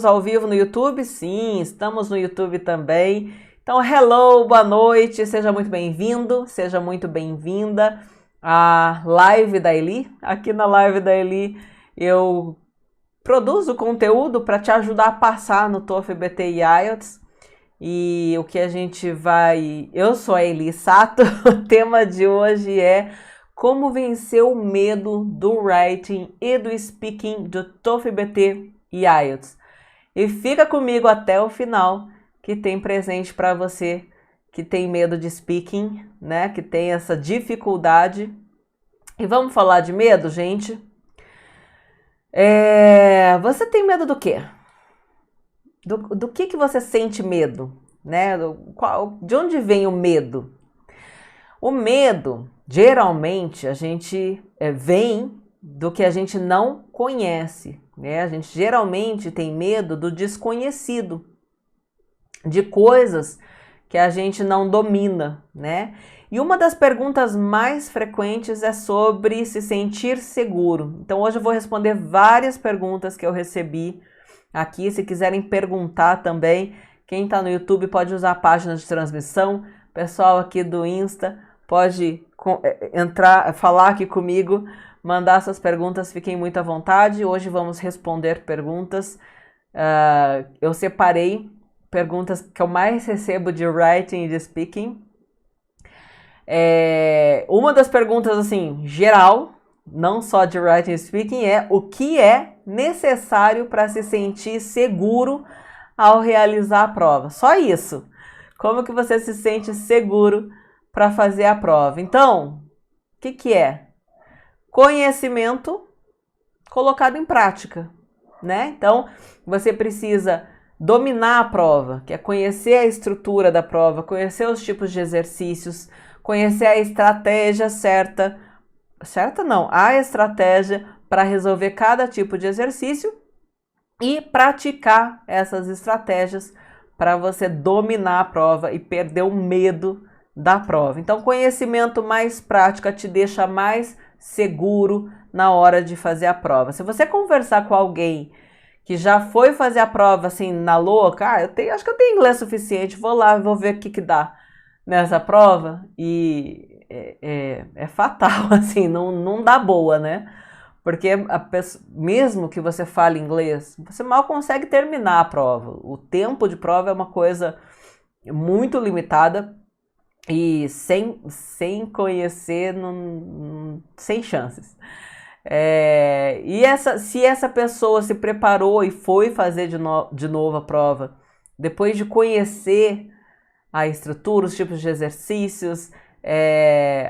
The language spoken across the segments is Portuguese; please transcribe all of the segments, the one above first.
ao vivo no YouTube? Sim, estamos no YouTube também. Então, hello, boa noite, seja muito bem-vindo, seja muito bem-vinda à live da Eli. Aqui na live da Eli eu produzo conteúdo para te ajudar a passar no TOEFL, BT e IELTS. E o que a gente vai... Eu sou a Eli Sato, o tema de hoje é como vencer o medo do writing e do speaking do TOEFL, BT e IELTS. E fica comigo até o final, que tem presente para você que tem medo de speaking, né? Que tem essa dificuldade. E vamos falar de medo, gente? Você tem medo do quê? Do que você sente medo, né? De onde vem o medo? O medo, geralmente, a gente vem do que a gente não conhece, né? A gente geralmente tem medo do desconhecido, de coisas que a gente não domina, né? E uma das perguntas mais frequentes é sobre se sentir seguro. Então hoje eu vou responder várias perguntas que eu recebi aqui. Se quiserem perguntar também, quem está no YouTube pode usar a página de transmissão. Pessoal aqui do Insta pode entrar, falar aqui comigo, mandar suas perguntas, fiquem muito à vontade. Hoje vamos responder perguntas. Eu separei perguntas que eu mais recebo de writing e de speaking. Uma das perguntas, assim, geral, não só de writing e speaking, é o que é necessário para se sentir seguro ao realizar a prova. Só isso. Como que você se sente seguro para fazer a prova? Então, o que é? Conhecimento colocado em prática, né? Então, você precisa dominar a prova, que é conhecer a estrutura da prova, conhecer os tipos de exercícios, conhecer a estratégia certa não, a estratégia para resolver cada tipo de exercício e praticar essas estratégias para você dominar a prova e perder o medo da prova. Então, conhecimento mais prática te deixa mais seguro na hora de fazer a prova. Se você conversar com alguém que já foi fazer a prova assim na louca, acho que eu tenho inglês suficiente, vou lá, vou ver o que dá nessa prova, e é fatal, assim, não dá boa, né? Porque mesmo que você fale inglês, você mal consegue terminar a prova. O tempo de prova é uma coisa muito limitada e sem conhecer, sem chances. Se essa pessoa se preparou e foi fazer de novo a prova, depois de conhecer a estrutura, os tipos de exercícios,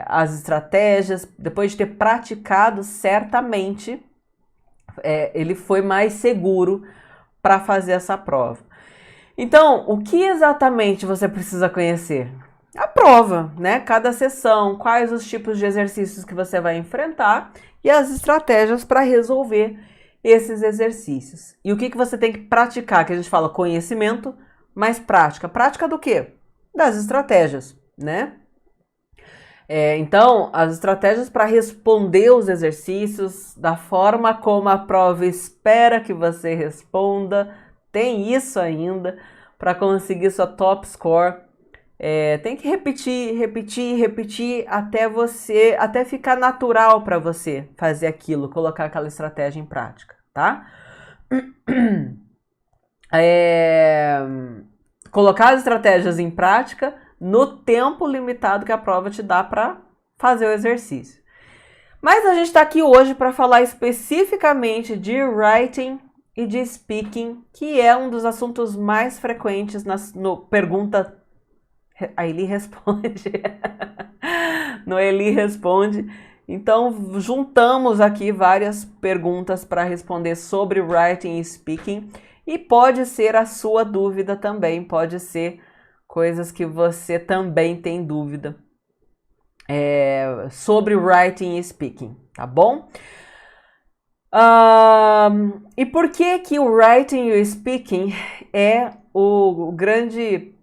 as estratégias, depois de ter praticado, certamente ele foi mais seguro para fazer essa prova. Então, o que exatamente você precisa conhecer? A prova, né? Cada sessão, quais os tipos de exercícios que você vai enfrentar e as estratégias para resolver esses exercícios. E o que você tem que praticar, que a gente fala conhecimento, mais prática. Prática do quê? Das estratégias, né? Então, as estratégias para responder os exercícios da forma como a prova espera que você responda, tem isso ainda, para conseguir sua top score. Tem que repetir até ficar natural para você fazer aquilo, colocar aquela estratégia em prática, tá? Colocar as estratégias em prática no tempo limitado que a prova te dá para fazer o exercício. Mas a gente está aqui hoje para falar especificamente de writing e de speaking, que é um dos assuntos mais frequentes no pergunta. A Eli responde. No Eli responde. Então, juntamos aqui várias perguntas para responder sobre writing e speaking. E pode ser a sua dúvida também, pode ser coisas que você também tem dúvida sobre writing e speaking, tá bom? E por que o writing e o speaking é o grande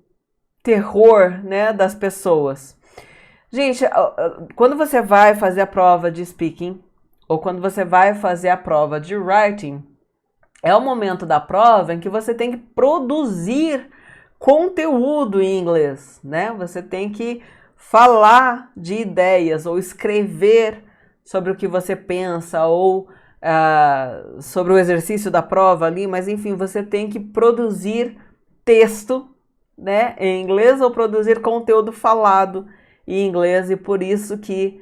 terror, né, das pessoas? Gente, quando você vai fazer a prova de speaking ou quando você vai fazer a prova de writing, é o momento da prova em que você tem que produzir conteúdo em inglês, né? Você tem que falar de ideias ou escrever sobre o que você pensa ou sobre o exercício da prova ali, mas enfim, você tem que produzir texto, né, em inglês ou produzir conteúdo falado em inglês, e por isso que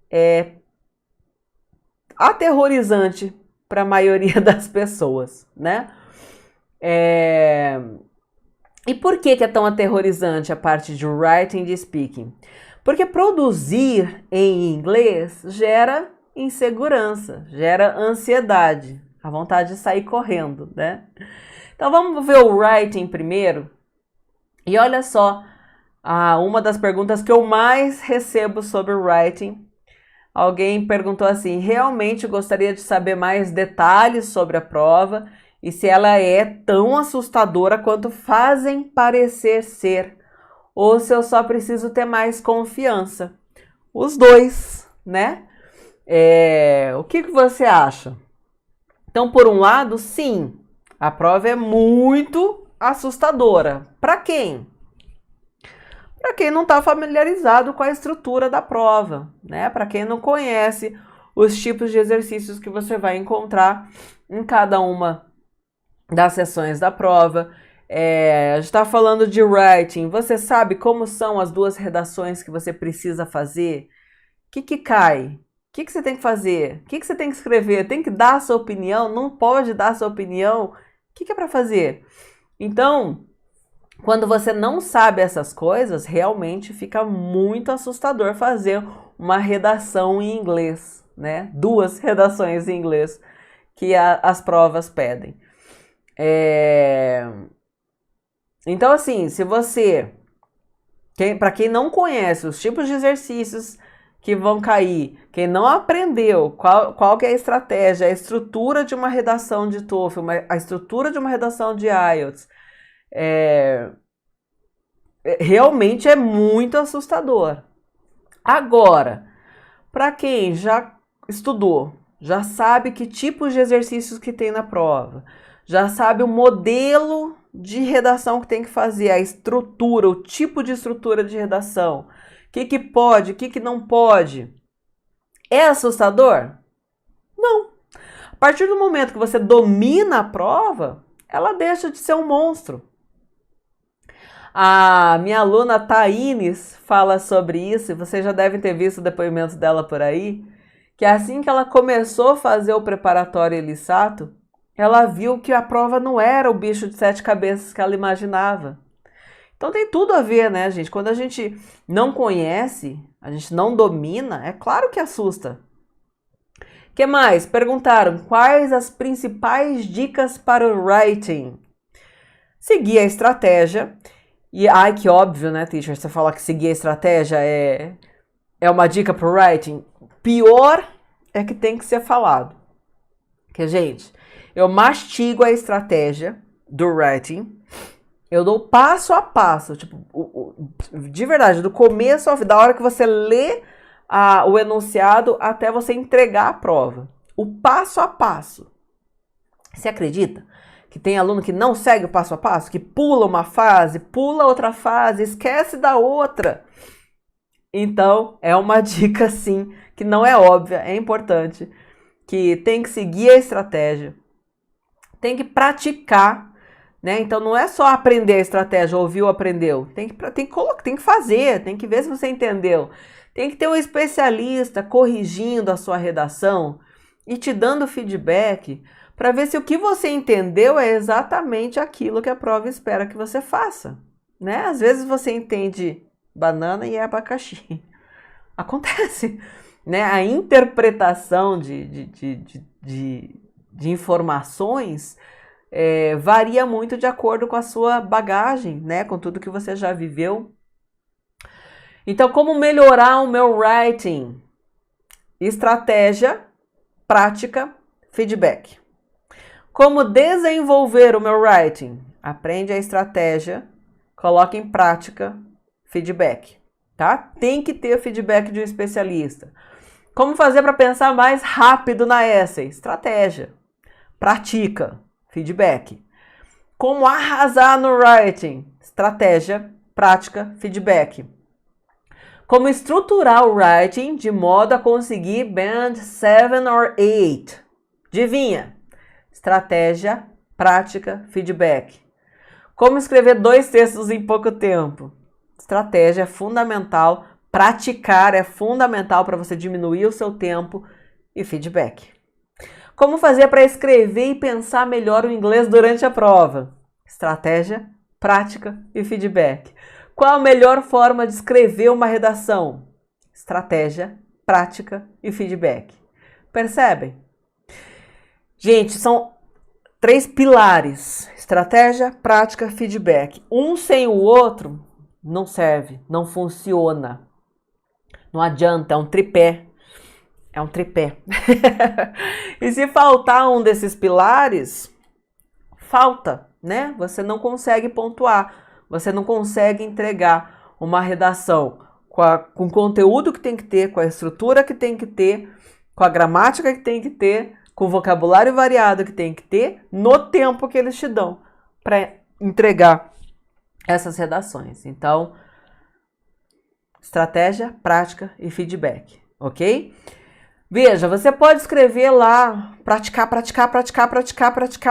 é aterrorizante para a maioria das pessoas, né? E por que é tão aterrorizante a parte de writing e de speaking? Porque produzir em inglês gera insegurança, gera ansiedade, a vontade de sair correndo, né? Então vamos ver o writing primeiro. E olha só, uma das perguntas que eu mais recebo sobre o writing. Alguém perguntou assim: realmente gostaria de saber mais detalhes sobre a prova e se ela é tão assustadora quanto fazem parecer ser, ou se eu só preciso ter mais confiança. Os dois, né? O que você acha? Então, por um lado, sim, a prova é muito assustadora. Para quem? Para quem não está familiarizado com a estrutura da prova, né? Para quem não conhece os tipos de exercícios que você vai encontrar em cada uma das sessões da prova. A gente está falando de writing. Você sabe como são as duas redações que você precisa fazer? O que cai? O que você tem que fazer? O que você tem que escrever? Tem que dar a sua opinião? Não pode dar a sua opinião? O que é para fazer? Então, quando você não sabe essas coisas, realmente fica muito assustador fazer uma redação em inglês, né? 2 redações em inglês que as provas pedem. Então, assim, se você... Para quem não conhece os tipos de exercícios que vão cair, quem não aprendeu qual que é a estratégia, a estrutura de uma redação de TOEFL, a estrutura de uma redação de IELTS, realmente é muito assustador. Agora, para quem já estudou, já sabe que tipos de exercícios que tem na prova, já sabe o modelo de redação que tem que fazer, a estrutura, o tipo de estrutura de redação, o que pode, o que não pode, é assustador? Não. A partir do momento que você domina a prova, ela deixa de ser um monstro. A minha aluna Thaines fala sobre isso, e vocês já devem ter visto o depoimento dela por aí, que assim que ela começou a fazer o preparatório LSAT, ela viu que a prova não era o bicho de 7 cabeças que ela imaginava. Então tem tudo a ver, né, gente? Quando a gente não conhece, a gente não domina, é claro que assusta. O que mais? Perguntaram quais as principais dicas para o writing. Seguir a estratégia. E, ai, que óbvio, né, teacher? Você fala que seguir a estratégia é uma dica para o writing. Pior é que tem que ser falado. Porque, gente, eu mastigo a estratégia do writing. Eu dou passo a passo, tipo, de verdade, do começo ao fim, da hora que você lê o enunciado até você entregar a prova. O passo a passo. Você acredita que tem aluno que não segue o passo a passo? Que pula uma fase, pula outra fase, esquece da outra. Então, é uma dica, sim, que não é óbvia, é importante, que tem que seguir a estratégia, tem que praticar, né? Então, não é só aprender a estratégia, ouviu, aprendeu. Tem que fazer, tem que ver se você entendeu. Tem que ter um especialista corrigindo a sua redação e te dando feedback para ver se o que você entendeu é exatamente aquilo que a prova espera que você faça, né? Às vezes você entende banana e é abacaxi. Acontece, né? A interpretação de informações varia muito de acordo com a sua bagagem, né? Com tudo que você já viveu. Então, como melhorar o meu writing? Estratégia, prática, feedback. Como desenvolver o meu writing? Aprende a estratégia, coloque em prática, feedback, tá? Tem que ter feedback de um especialista. Como fazer para pensar mais rápido na essay? Estratégia. Pratica. feedback. Como arrasar no writing? Estratégia, prática, feedback. Como estruturar o writing de modo a conseguir band 7 or 8? Adivinha? Estratégia, prática, feedback. Como escrever 2 textos em pouco tempo? Estratégia é fundamental, praticar é fundamental para você diminuir o seu tempo e feedback. Como fazer para escrever e pensar melhor o inglês durante a prova? Estratégia, prática e feedback. Qual a melhor forma de escrever uma redação? Estratégia, prática e feedback. Percebem? Gente, são 3 pilares: estratégia, prática, feedback. Um sem o outro não serve, não funciona. Não adianta, é um tripé. É um tripé. E se faltar um desses pilares, falta, né? Você não consegue pontuar, você não consegue entregar uma redação com o conteúdo que tem que ter, com a estrutura que tem que ter, com a gramática que tem que ter, com o vocabulário variado que tem que ter, no tempo que eles te dão para entregar essas redações. Então, estratégia, prática e feedback, ok? Veja, você pode escrever lá, praticar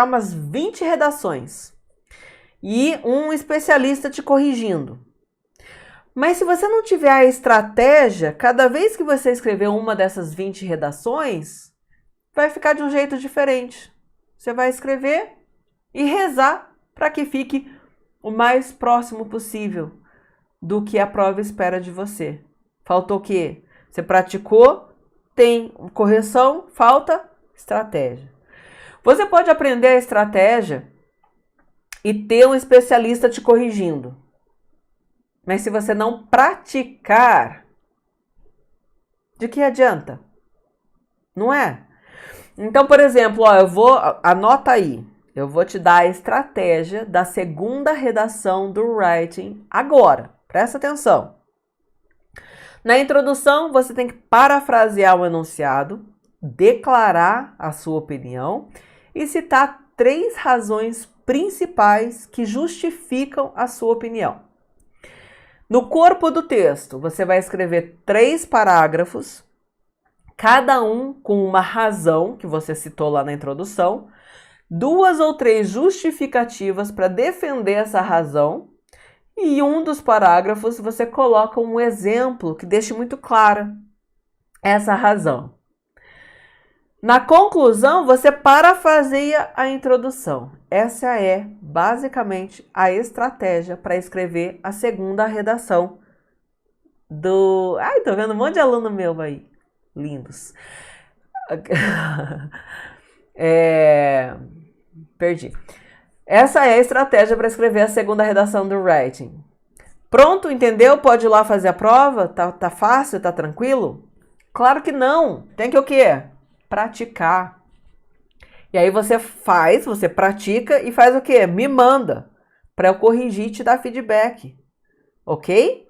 umas 20 redações e um especialista te corrigindo. Mas se você não tiver a estratégia, cada vez que você escrever uma dessas 20 redações, vai ficar de um jeito diferente. Você vai escrever e rezar para que fique o mais próximo possível do que a prova espera de você. Faltou o quê? Você praticou, tem correção, falta estratégia. Você pode aprender a estratégia e ter um especialista te corrigindo. Mas se você não praticar, de que adianta? Não é? Então, por exemplo, anota aí. Eu vou te dar a estratégia da segunda redação do writing agora. Presta atenção. Na introdução, você tem que parafrasear o enunciado, declarar a sua opinião e citar 3 razões principais que justificam a sua opinião. No corpo do texto, você vai escrever 3 parágrafos, cada um com uma razão que você citou lá na introdução, 2 ou 3 justificativas para defender essa razão, e um dos parágrafos você coloca um exemplo que deixe muito clara essa razão. Na conclusão, você parafraseia a introdução. Essa é, basicamente, a estratégia para escrever a segunda redação do... Ai, tô vendo um monte de aluno meu aí. Lindos. Perdi. Essa é a estratégia para escrever a segunda redação do writing. Pronto, entendeu? Pode ir lá fazer a prova? Tá fácil? Tá tranquilo? Claro que não. Tem que o quê? Praticar. E aí você pratica e faz o quê? Me manda para eu corrigir e te dar feedback. Ok?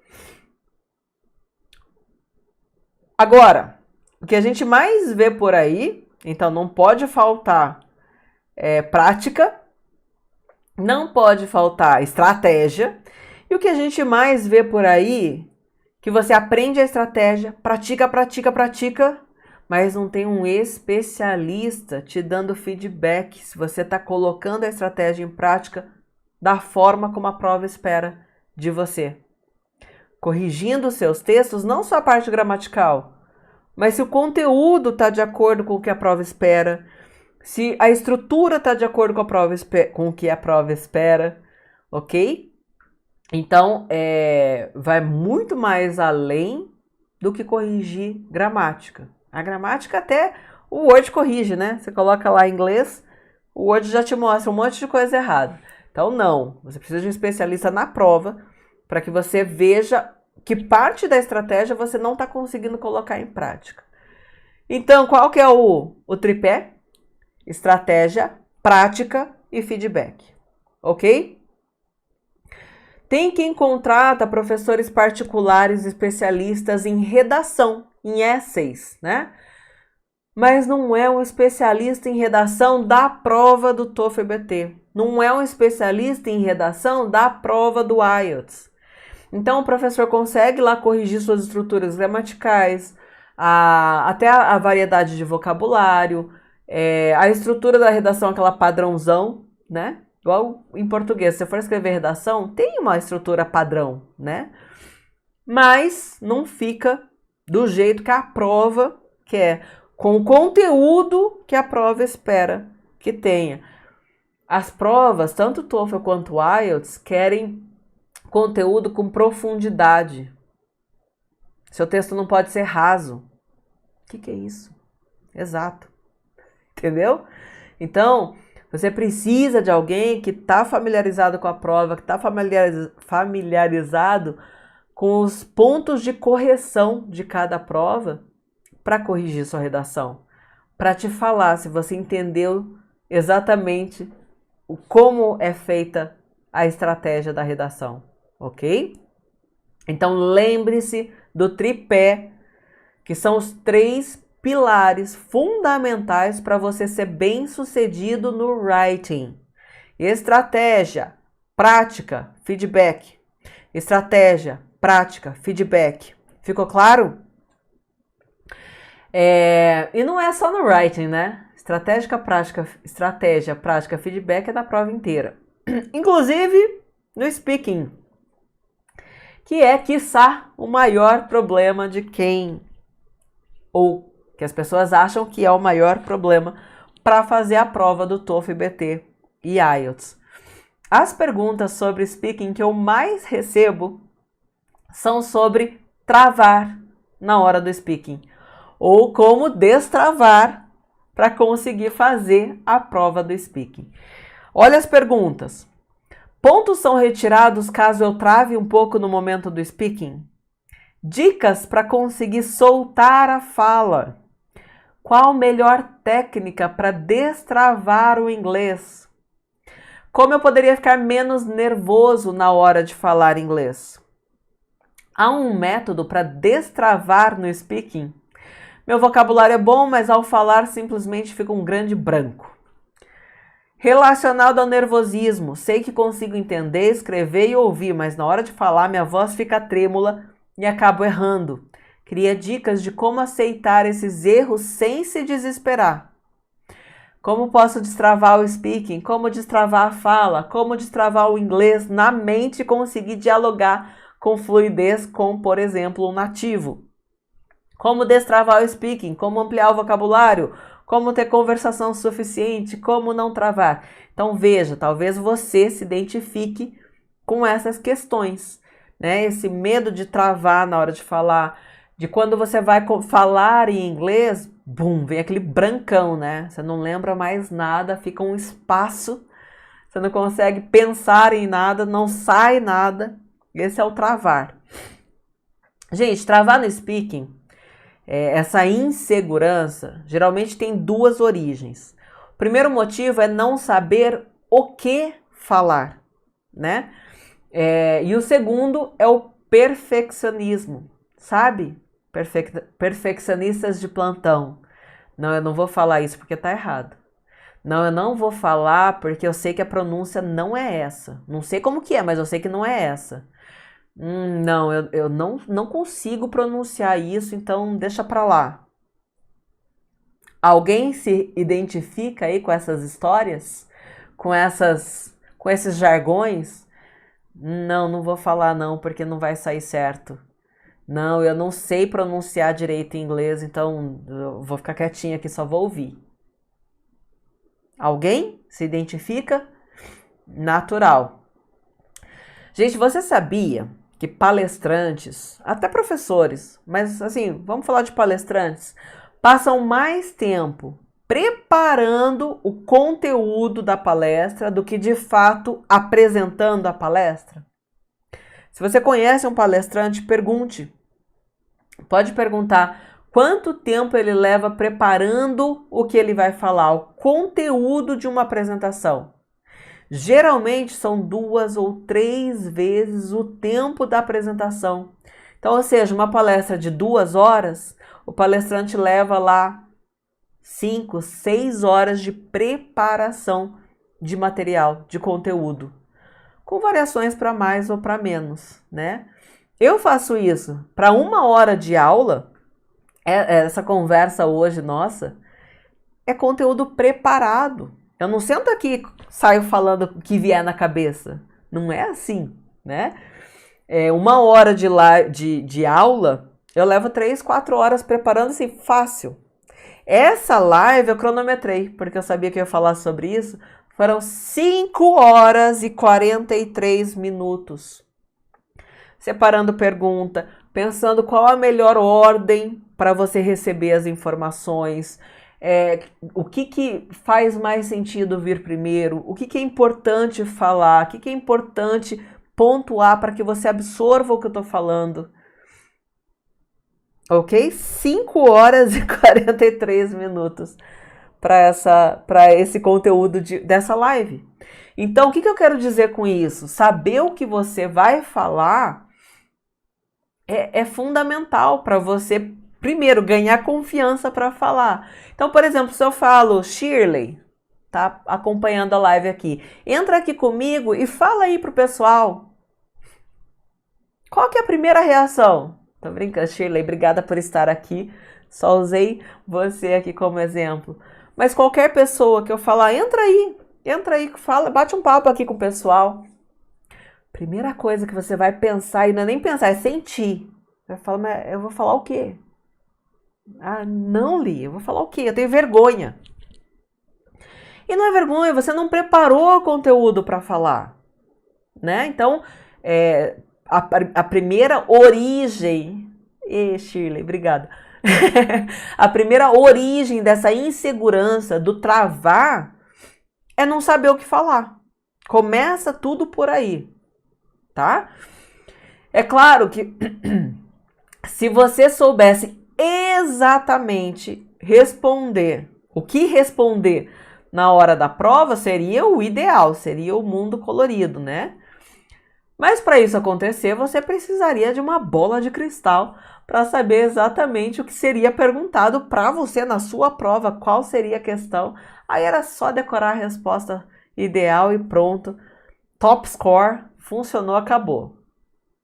Agora, o que a gente mais vê por aí, então não pode faltar prática, não pode faltar estratégia. E o que a gente mais vê por aí, que você aprende a estratégia, pratica, mas não tem um especialista te dando feedback se você está colocando a estratégia em prática da forma como a prova espera de você. Corrigindo os seus textos, não só a parte gramatical, mas se o conteúdo está de acordo com o que a prova espera, se a estrutura está de acordo com o que a prova espera, ok? Então, vai muito mais além do que corrigir gramática. A gramática até o Word corrige, né? Você coloca lá em inglês, o Word já te mostra um monte de coisa errada. Então, não. Você precisa de um especialista na prova para que você veja que parte da estratégia você não está conseguindo colocar em prática. Então, qual que é o tripé? Estratégia, prática e feedback. Ok? Tem quem contrata professores particulares especialistas em redação, em essays, né? mas não é um especialista em redação da prova do TOEFL-EBT. Não é um especialista em redação da prova do IELTS. Então, o professor consegue lá corrigir suas estruturas gramaticais, até a variedade de vocabulário, a estrutura da redação, aquela padrãozão, né? Igual em português, se você for escrever redação, tem uma estrutura padrão, né? Mas não fica do jeito que a prova quer, com o conteúdo que a prova espera que tenha. As provas, tanto o TOEFL quanto o IELTS, querem conteúdo com profundidade. Seu texto não pode ser raso. O que é isso? Exato. Entendeu? Então, você precisa de alguém que está familiarizado com a prova, que está familiarizado com os pontos de correção de cada prova para corrigir sua redação. Para te falar se você entendeu exatamente como é feita a estratégia da redação. Ok? Então lembre-se do tripé, que são os 3 pilares fundamentais para você ser bem-sucedido no writing. Estratégia, prática, feedback. Estratégia, prática, feedback. Ficou claro? E não é só no writing, né? Estratégia, prática, feedback é da prova inteira. Inclusive no speaking, que é, quiçá, o maior problema de ou que as pessoas acham que é o maior problema para fazer a prova do TOEFL-EBT e IELTS. As perguntas sobre speaking que eu mais recebo são sobre travar na hora do speaking, ou como destravar para conseguir fazer a prova do speaking. Olha as perguntas. Pontos são retirados caso eu trave um pouco no momento do speaking? Dicas para conseguir soltar a fala. Qual melhor técnica para destravar o inglês? Como eu poderia ficar menos nervoso na hora de falar inglês? Há um método para destravar no speaking? Meu vocabulário é bom, mas ao falar simplesmente fica um grande branco. Relacionado ao nervosismo, sei que consigo entender, escrever e ouvir, mas na hora de falar minha voz fica trêmula e acabo errando. Queria dicas de como aceitar esses erros sem se desesperar. Como posso destravar o speaking? Como destravar a fala? Como destravar o inglês na mente e conseguir dialogar com fluidez com, por exemplo, um nativo? Como destravar o speaking? Como ampliar o vocabulário? Como ter conversação suficiente? Como não travar? Então veja, talvez você se identifique com essas questões, né? Esse medo de travar na hora de falar, de quando você vai falar em inglês, bum, vem aquele brancão, né? Você não lembra mais nada, fica um espaço, você não consegue pensar em nada, não sai nada. Esse é o travar. Gente, travar no speaking, essa insegurança, geralmente tem 2 origens. O primeiro motivo é não saber o que falar, né? E o segundo é o perfeccionismo, sabe? Perfeccionistas de plantão. Não, eu não vou falar isso porque tá errado. Não, eu não vou falar porque eu sei que a pronúncia não é essa. Não sei como que é, mas eu sei que não é essa. Não, eu não consigo pronunciar isso, então deixa pra lá. Alguém se identifica aí com essas histórias? Com esses jargões? Não vou falar não, porque não vai sair certo. Não, eu não sei pronunciar direito em inglês, então eu vou ficar quietinha aqui, só vou ouvir. Alguém se identifica? Natural. Gente, você sabia que palestrantes, até professores, mas assim, vamos falar de palestrantes, passam mais tempo preparando o conteúdo da palestra do que de fato apresentando a palestra? Se você conhece um palestrante, pergunte. Pode perguntar quanto tempo ele leva preparando o que ele vai falar, o conteúdo de uma apresentação. Geralmente são 2 ou 3 vezes o tempo da apresentação. Então, ou seja, uma palestra de 2 horas, o palestrante leva lá 5, 6 horas de preparação de material, de conteúdo, com variações para mais ou para menos, né? Eu faço isso para 1 hora de aula. Essa conversa hoje nossa é conteúdo preparado. Eu não sento aqui e saio falando o que vier na cabeça. Não é assim, né? 1 hora de aula, eu levo 3, 4 horas preparando assim, fácil. Essa live eu cronometrei, porque eu sabia que eu ia falar sobre isso. Foram 5 horas e 43 minutos. Separando pergunta, pensando qual a melhor ordem para você receber as informações, o que faz mais sentido vir primeiro, o que é importante falar, o que é importante pontuar para que você absorva o que eu estou falando. Ok? 5 horas e 43 minutos para esse conteúdo dessa live. Então, o que eu quero dizer com isso? Saber o que você vai falar é fundamental para você, primeiro, ganhar confiança para falar. Então, por exemplo, se eu falo, Shirley, tá acompanhando a live aqui, entra aqui comigo e fala aí pro pessoal. Qual que é a primeira reação? Tô brincando, Shirley, obrigada por estar aqui. Só usei você aqui como exemplo. Mas qualquer pessoa que eu falar, entra aí, fala, bate um papo aqui com o pessoal. Primeira coisa que você vai pensar, e não é nem pensar, é sentir. Vai falar, mas eu vou falar o quê? Ah, não, Li, eu vou falar o quê? Eu tenho vergonha. E não é vergonha, você não preparou o conteúdo para falar, né? Então, a primeira origem... Shirley, obrigada. A primeira origem dessa insegurança, do travar, é não saber o que falar. Começa tudo por aí, tá? É claro que se você soubesse exatamente responder, o que responder na hora da prova, seria o ideal, seria o mundo colorido, né? Mas para isso acontecer, você precisaria de uma bola de cristal para saber exatamente o que seria perguntado para você na sua prova, qual seria a questão. Aí era só decorar a resposta ideal e pronto. Top score, funcionou, acabou.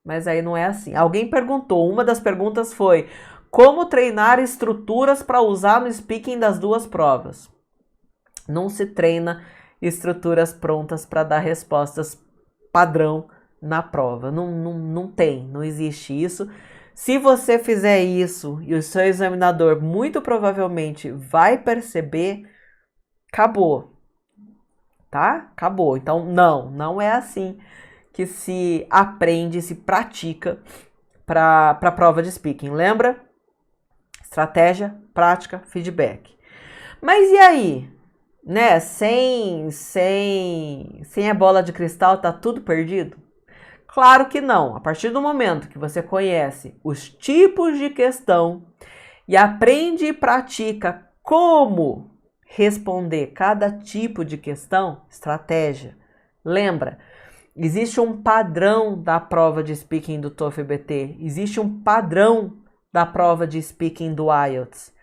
Mas aí não é assim. Alguém perguntou, uma das perguntas foi: como treinar estruturas para usar no speaking das 2 provas? Não se treina estruturas prontas para dar respostas padrão na prova. Não tem, não existe isso. Se você fizer isso e o seu examinador muito provavelmente vai perceber, acabou, tá? Acabou. Então, não é assim que se aprende, se pratica para a prova de speaking. Lembra? Estratégia, prática, feedback. Mas e aí? Né? Sem a bola de cristal, tá tudo perdido? Claro que não. A partir do momento que você conhece os tipos de questão e aprende e pratica como responder cada tipo de questão, estratégia. Lembra, existe um padrão da prova de speaking do TOEFL BT, existe um padrão da prova de speaking do IELTS.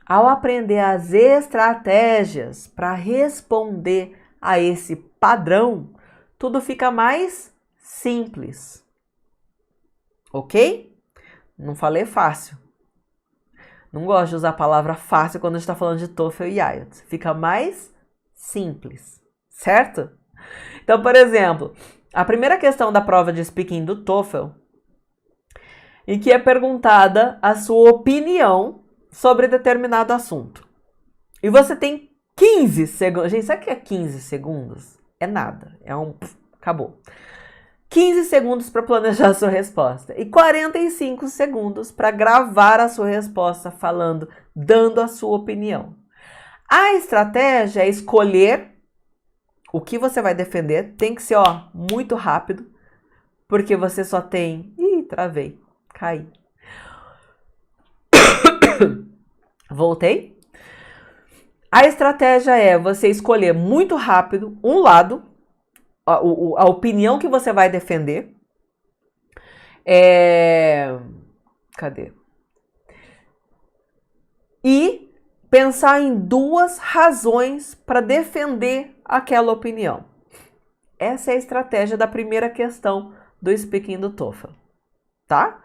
Ao aprender as estratégias para responder a esse padrão, tudo fica mais simples. Ok? Não falei fácil. Não gosto de usar a palavra fácil quando a gente está falando de TOEFL e IELTS. Fica mais simples, certo? Então, por exemplo, a primeira questão da prova de speaking do TOEFL, em que é perguntada a sua opinião sobre determinado assunto. E você tem 15 segundos. Gente, sabe o que é 15 segundos? É nada. Acabou. 15 segundos para planejar a sua resposta e 45 segundos para gravar a sua resposta falando, dando a sua opinião. A estratégia é escolher o que você vai defender. Tem que ser, muito rápido, porque você só tem... Ih, travei, caí. Voltei. A estratégia é você escolher muito rápido um lado, a opinião que você vai defender. Cadê? E pensar em 2 razões para defender aquela opinião. Essa é a estratégia da primeira questão do Speaking do TOEFL, tá?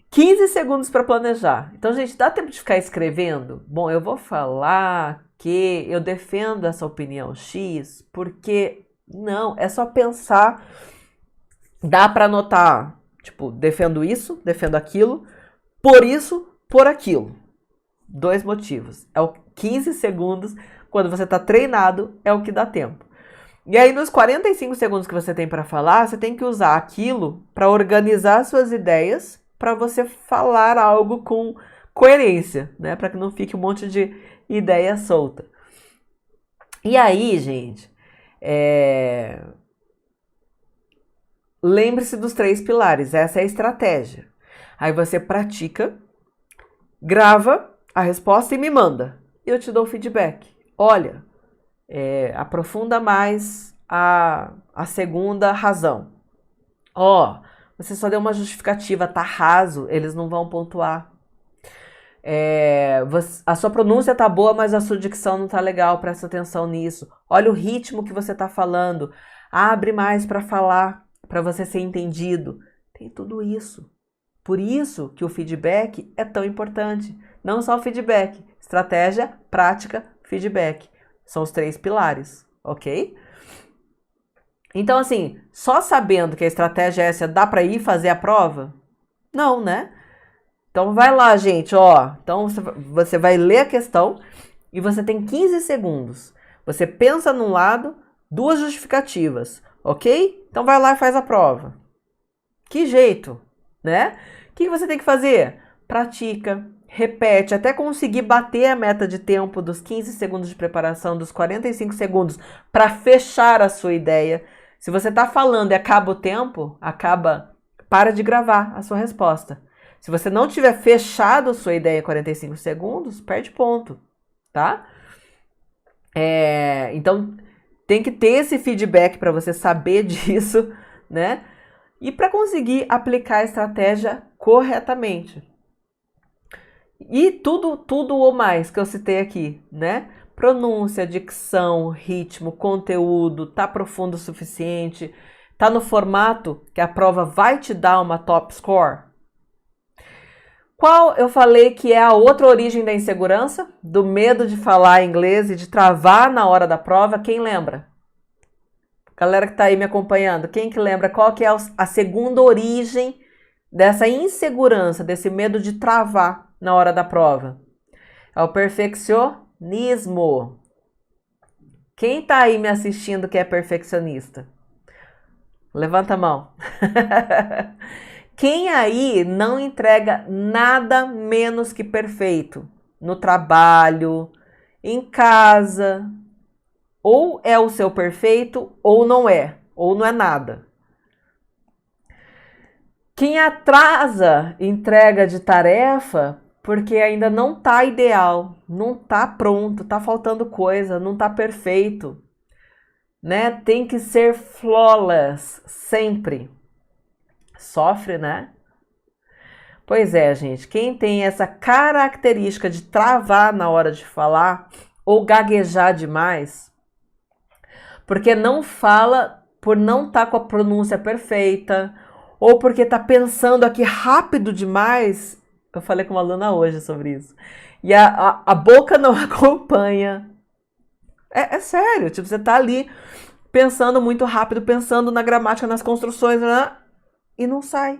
15 segundos para planejar. Então, gente, dá tempo de ficar escrevendo? Bom, eu vou falar que eu defendo essa opinião X, porque não, é só pensar. Dá para anotar, tipo, defendo isso, defendo aquilo, por aquilo. 2 motivos. É o 15 segundos, quando você está treinado, é o que dá tempo. E aí, nos 45 segundos que você tem para falar, você tem que usar aquilo para organizar suas ideias, para você falar algo com coerência, né? Para que não fique um monte de ideia solta. E aí, gente, lembre-se dos 3 pilares, essa é a estratégia. Aí você pratica, grava a resposta e me manda. Eu te dou feedback. Olha, aprofunda mais a segunda razão. Você só deu uma justificativa, tá raso, eles não vão pontuar. A sua pronúncia tá boa, mas a sua dicção não tá legal, presta atenção nisso. Olha o ritmo que você tá falando, abre mais para falar, para você ser entendido. Tem tudo isso. Por isso que o feedback é tão importante. Não só o feedback, estratégia, prática, feedback. São os 3 pilares, ok? Então, assim, só sabendo que a estratégia é essa, dá para ir fazer a prova? Não, né? Então, vai lá, gente, Então, você vai ler a questão e você tem 15 segundos. Você pensa num lado, 2 justificativas, ok? Então, vai lá e faz a prova. Que jeito, né? O que você tem que fazer? Pratica, repete, até conseguir bater a meta de tempo dos 15 segundos de preparação, dos 45 segundos, para fechar a sua ideia. Se você está falando e acaba o tempo, para de gravar a sua resposta. Se você não tiver fechado a sua ideia em 45 segundos, perde ponto, tá? Então, tem que ter esse feedback para você saber disso, né? E para conseguir aplicar a estratégia corretamente. E tudo ou mais que eu citei aqui, né? Pronúncia, dicção, ritmo, conteúdo, tá profundo o suficiente, tá no formato que a prova vai te dar uma top score. Qual eu falei que é a outra origem da insegurança? Do medo de falar inglês e de travar na hora da prova? Quem lembra? Galera que tá aí me acompanhando, quem que lembra qual que é a segunda origem dessa insegurança, desse medo de travar na hora da prova? É o perfeccionismo. Quem tá aí me assistindo que é perfeccionista? Levanta a mão. Quem aí não entrega nada menos que perfeito? No trabalho, em casa, ou é o seu perfeito ou não é nada. Quem atrasa entrega de tarefa porque ainda não tá ideal, não tá pronto, tá faltando coisa, não tá perfeito, né? Tem que ser flawless sempre. Sofre, né? Pois é, gente, quem tem essa característica de travar na hora de falar ou gaguejar demais, porque não fala por não estar com a pronúncia perfeita, ou porque está pensando aqui rápido demais. Eu falei com uma aluna hoje sobre isso. E a boca não acompanha. É sério, tipo, você tá ali pensando muito rápido, pensando na gramática, nas construções, né? E não sai.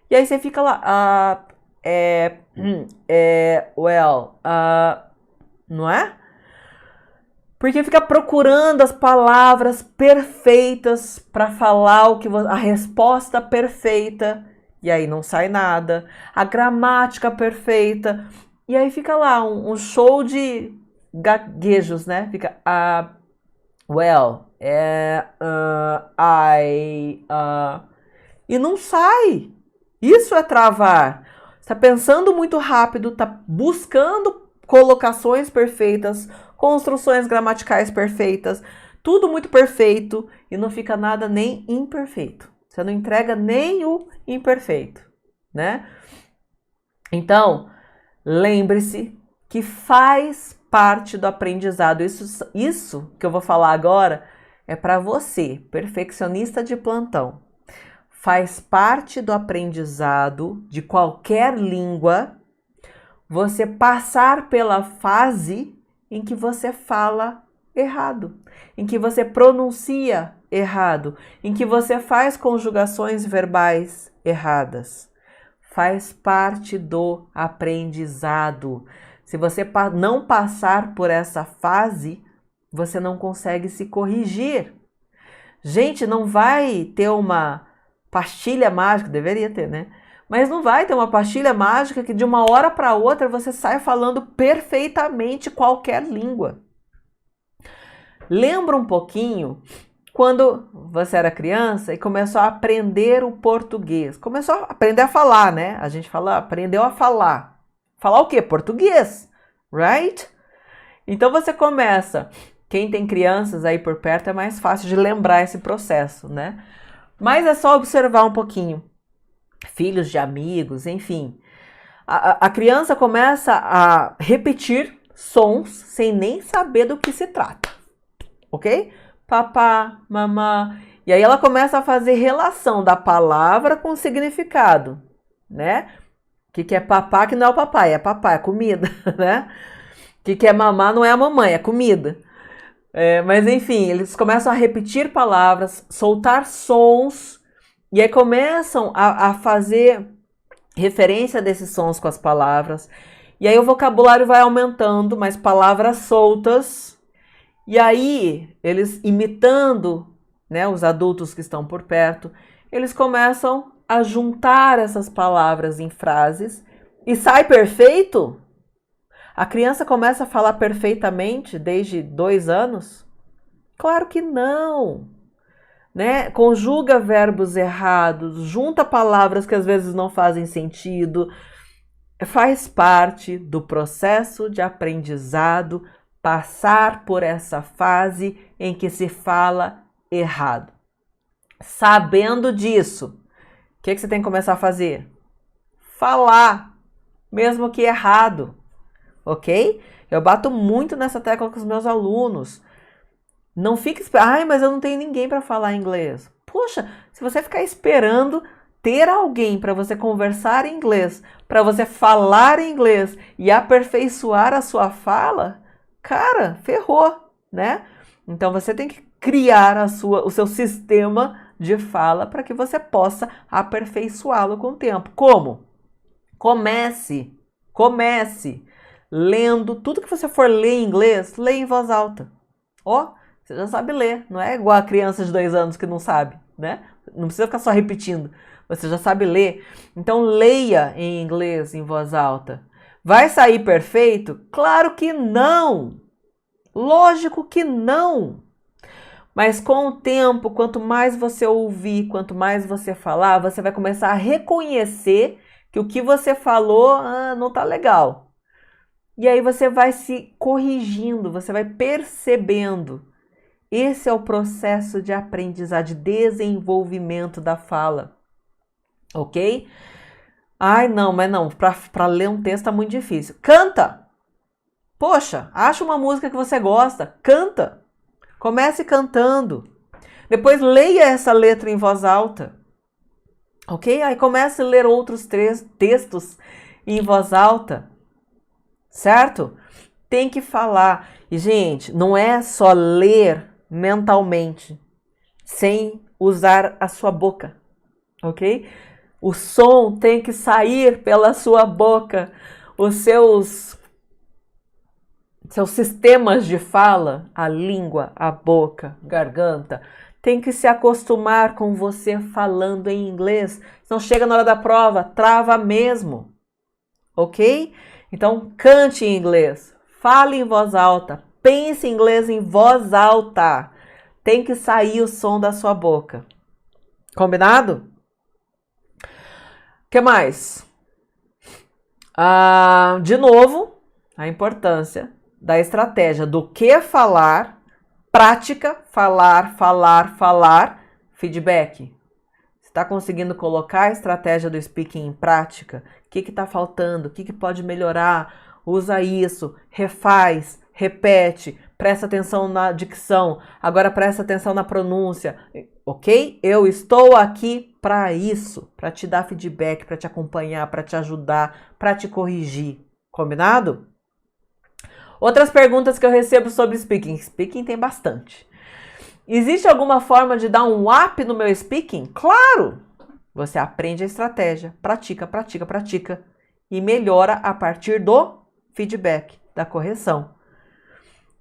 E aí você fica lá, não é? Porque fica procurando as palavras perfeitas para falar a resposta perfeita, e aí não sai nada. A gramática perfeita, e aí fica lá um show de gaguejos, né? Fica e não sai. Isso é travar. Você está pensando muito rápido, está buscando colocações perfeitas, construções gramaticais perfeitas, tudo muito perfeito e não fica nada nem imperfeito. Você não entrega nem o imperfeito, né? Então, lembre-se que faz parte do aprendizado. Isso que eu vou falar agora é para você, perfeccionista de plantão. Faz parte do aprendizado de qualquer língua você passar pela fase em que você fala errado, em que você pronuncia errado, em que você faz conjugações verbais erradas. Faz parte do aprendizado. Se você não passar por essa fase, você não consegue se corrigir. Gente, não vai ter uma pastilha mágica, deveria ter, né? Mas não vai ter uma pastilha mágica que de uma hora para outra você sai falando perfeitamente qualquer língua. Lembra um pouquinho quando você era criança e começou a aprender o português. Começou a aprender a falar, né? A gente aprendeu a falar. Falar o quê? Português, right? Então você começa. Quem tem crianças aí por perto é mais fácil de lembrar esse processo, né? Mas é só observar um pouquinho. Filhos de amigos, enfim. A criança começa a repetir sons sem nem saber do que se trata, ok? Papá, mamá. E aí ela começa a fazer relação da palavra com o significado, né? O que é papá que não é o papai, é comida, né? O que é mamá não é a mamãe, é comida. Mas enfim, eles começam a repetir palavras, soltar sons, e aí começam a fazer referência desses sons com as palavras. E aí o vocabulário vai aumentando, mas palavras soltas. E aí, eles imitando, né, os adultos que estão por perto, eles começam a juntar essas palavras em frases e sai perfeito? A criança começa a falar perfeitamente desde 2 anos? Claro que não, né? Conjuga verbos errados, junta palavras que às vezes não fazem sentido. Faz parte do processo de aprendizado passar por essa fase em que se fala errado. Sabendo disso, o que você tem que começar a fazer? Falar, mesmo que errado, ok? Eu bato muito nessa tecla com os meus alunos. Não fique esperando, mas eu não tenho ninguém para falar inglês. Poxa, se você ficar esperando ter alguém para você conversar em inglês, para você falar em inglês e aperfeiçoar a sua fala, cara, ferrou, né? Então você tem que criar o seu sistema de fala para que você possa aperfeiçoá-lo com o tempo. Como? Comece lendo tudo que você for ler em inglês, leia em voz alta. Ó, você já sabe ler, não é igual a criança de 2 anos que não sabe, né? Não precisa ficar só repetindo, você já sabe ler. Então leia em inglês em voz alta. Vai sair perfeito? Claro que não! Lógico que não! Mas com o tempo, quanto mais você ouvir, quanto mais você falar, você vai começar a reconhecer que o que você falou não tá legal. E aí você vai se corrigindo, você vai percebendo. Esse é o processo de aprendizagem, de desenvolvimento da fala. Ok? Ai, não, mas não, para ler um texto é muito difícil. Canta! Poxa, acha uma música que você gosta, canta! Comece cantando. Depois leia essa letra em voz alta. Ok? Aí comece a ler outros textos em voz alta. Certo? Tem que falar. E, gente, não é só ler mentalmente, sem usar a sua boca. Ok? O som tem que sair pela sua boca. Os seus sistemas de fala, a língua, a boca, garganta, tem que se acostumar com você falando em inglês. Senão chega na hora da prova, trava mesmo. Ok? Então, cante em inglês, fale em voz alta, pense em inglês em voz alta. Tem que sair o som da sua boca. Combinado? O que mais? De novo, a importância da estratégia do que falar, prática, falar, feedback. Você está conseguindo colocar a estratégia do speaking em prática? O que está faltando? O que pode melhorar? usa isso, refaz, repete, presta atenção na dicção, agora presta atenção na pronúncia, ok? Eu estou aqui para isso, para te dar feedback, para te acompanhar, para te ajudar, para te corrigir, combinado? Outras perguntas que eu recebo sobre speaking. Speaking tem bastante. Existe alguma forma de dar um up no meu speaking? Claro! Você aprende a estratégia, pratica, pratica, pratica e melhora a partir do feedback, da correção.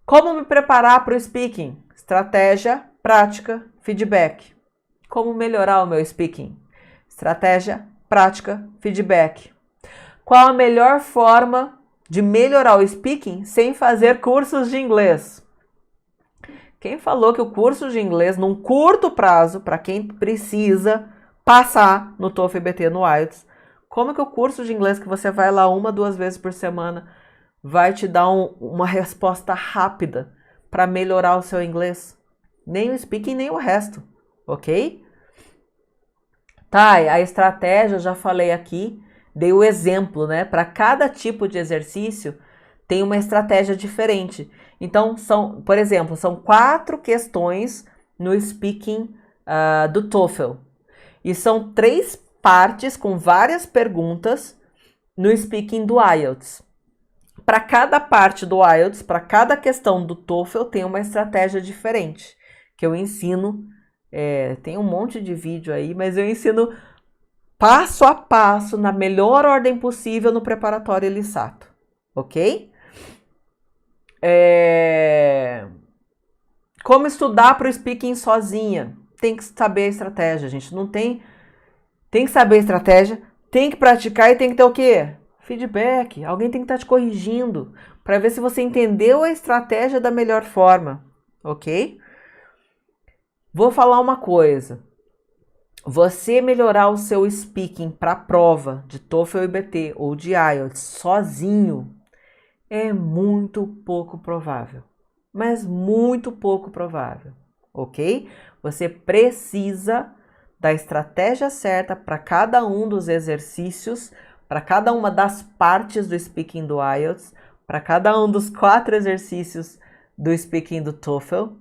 Como me preparar para o speaking? Estratégia, prática, feedback. Como melhorar o meu speaking? Estratégia, prática, feedback. Qual a melhor forma de melhorar o speaking sem fazer cursos de inglês? Quem falou que o curso de inglês, num curto prazo, para quem precisa passar no TOEFL IBT no IELTS, como que o curso de inglês que você vai lá 1, 2 vezes por semana vai te dar uma resposta rápida para melhorar o seu inglês? Nem o speaking, nem o resto, ok? Tá, a estratégia, eu já falei aqui, dei o exemplo, né? Para cada tipo de exercício tem uma estratégia diferente. Então, por exemplo, são 4 questões no speaking do TOEFL. E são 3 partes com várias perguntas no speaking do IELTS. Para cada parte do IELTS, para cada questão do TOEFL, tem uma estratégia diferente, que eu ensino, tem um monte de vídeo aí, mas eu ensino passo a passo, na melhor ordem possível no preparatório LSAT, ok? Como estudar para o speaking sozinha? Tem que saber a estratégia, gente. Tem que saber a estratégia, tem que praticar e tem que ter o quê? Feedback. Alguém tem que estar te corrigindo para ver se você entendeu a estratégia da melhor forma, ok? Vou falar uma coisa. Você melhorar o seu speaking para a prova de TOEFL IBT ou de IELTS sozinho é muito pouco provável, mas muito pouco provável, ok? Você precisa da estratégia certa para cada um dos exercícios, para cada uma das partes do speaking do IELTS, para cada um dos 4 exercícios do speaking do TOEFL,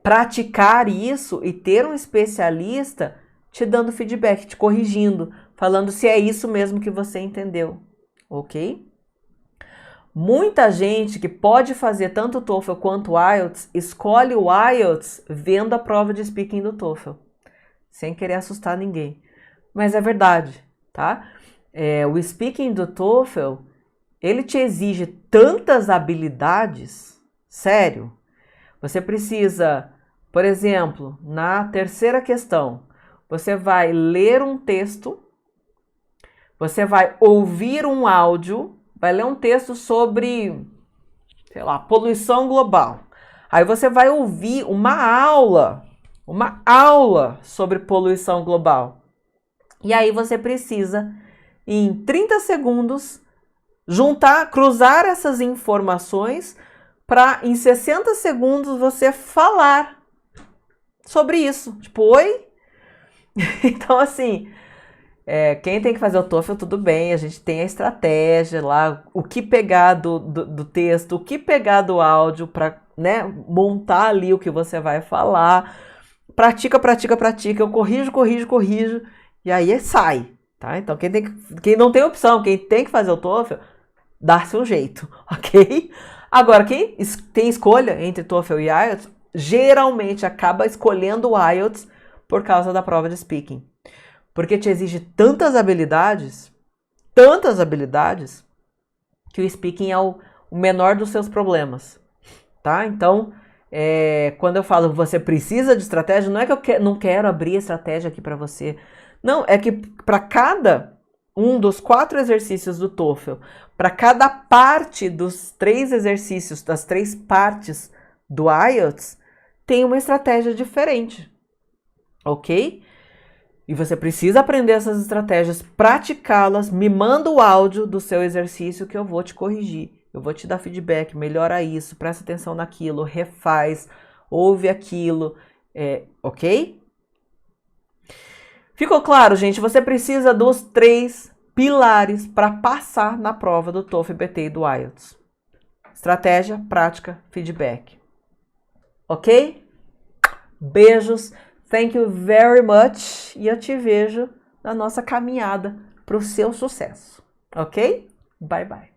praticar isso e ter um especialista te dando feedback, te corrigindo, falando se é isso mesmo que você entendeu, ok? Muita gente que pode fazer tanto o TOEFL quanto o IELTS, escolhe o IELTS vendo a prova de speaking do TOEFL, sem querer assustar ninguém. Mas é verdade, tá? O speaking do TOEFL, ele te exige tantas habilidades, sério. Você precisa, por exemplo, na terceira questão, você vai ler um texto, você vai ouvir um áudio, vai ler um texto sobre, sei lá, poluição global. Aí você vai ouvir uma aula sobre poluição global. E aí você precisa, em 30 segundos, cruzar essas informações para, em 60 segundos, você falar sobre isso. Tipo, oi? Então, assim, quem tem que fazer o TOEFL, tudo bem, a gente tem a estratégia lá, o que pegar do texto, o que pegar do áudio para, né, montar ali o que você vai falar. Pratica, pratica, pratica, eu corrijo, e aí sai, tá? Então, quem não tem opção, quem tem que fazer o TOEFL, dá-se um jeito, ok? Agora, quem tem escolha entre TOEFL e IELTS, geralmente acaba escolhendo o IELTS por causa da prova de speaking. Porque te exige tantas habilidades, que o speaking é o menor dos seus problemas, tá? Então, quando eu falo que você precisa de estratégia, não é que eu não quero abrir a estratégia aqui para você. Não, é que para cada um dos 4 exercícios do TOEFL, para cada parte dos 3 exercícios, das 3 partes do IELTS, tem uma estratégia diferente, ok? E você precisa aprender essas estratégias, praticá-las, me manda o áudio do seu exercício que eu vou te corrigir, eu vou te dar feedback, melhora isso, presta atenção naquilo, refaz, ouve aquilo, ok? Ficou claro, gente? Você precisa dos 3 pilares para passar na prova do TOEFL, BT e do IELTS. Estratégia, prática, feedback. Ok? Beijos. Thank you very much. E eu te vejo na nossa caminhada para o seu sucesso. Ok? Bye, bye.